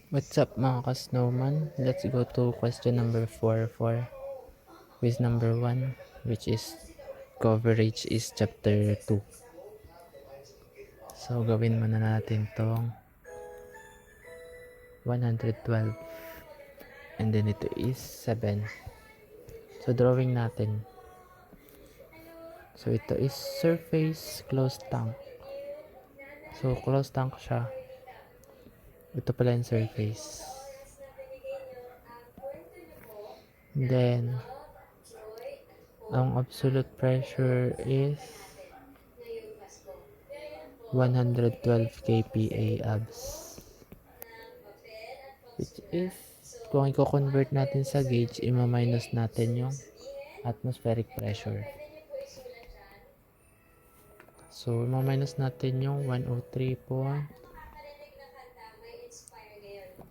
What's up mga ka-snowman? Let's go to question number 4 for quiz number 1, which is coverage is chapter 2. So gawin muna natin tong 112 and then ito is 7. So drawing natin. So ito is surface closed tank. So closed tank siya. Ito pala yung surface. Then ang absolute pressure is 112 kPa abs, which is kung i-convert natin sa gauge, ima-minus natin yung atmospheric pressure. So ima-minus natin yung 103 point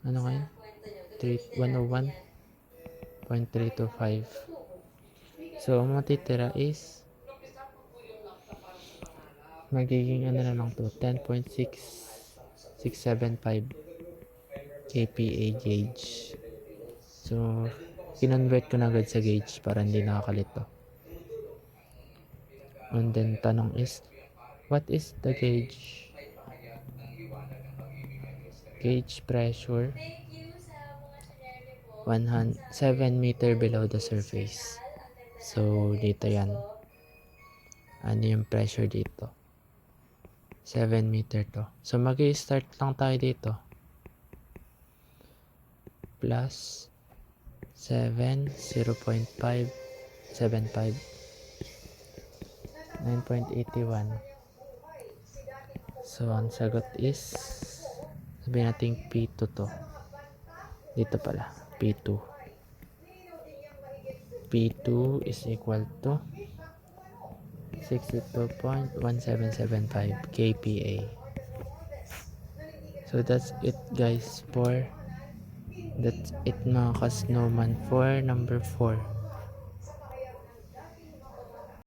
ano ngayon? 101.325. So ang matitira is magiging ano na lang to, 10.6675 kPa gauge. So kinonvert ko na agad sa gauge para hindi nakakalito. And then tanong is, what is the gauge? Gauge pressure 7 meter below the surface. So dito yan. Ano yung pressure dito? 7 meter to. So mag-i-start lang tayo dito. Plus 7, 0.575, 9.81. So ang sagot is, sabihin natin P2 to. Dito pala, P2. P2 is equal to 62.1775 kPa. So that's it guys for, that's it mga ka-snowman for number 4.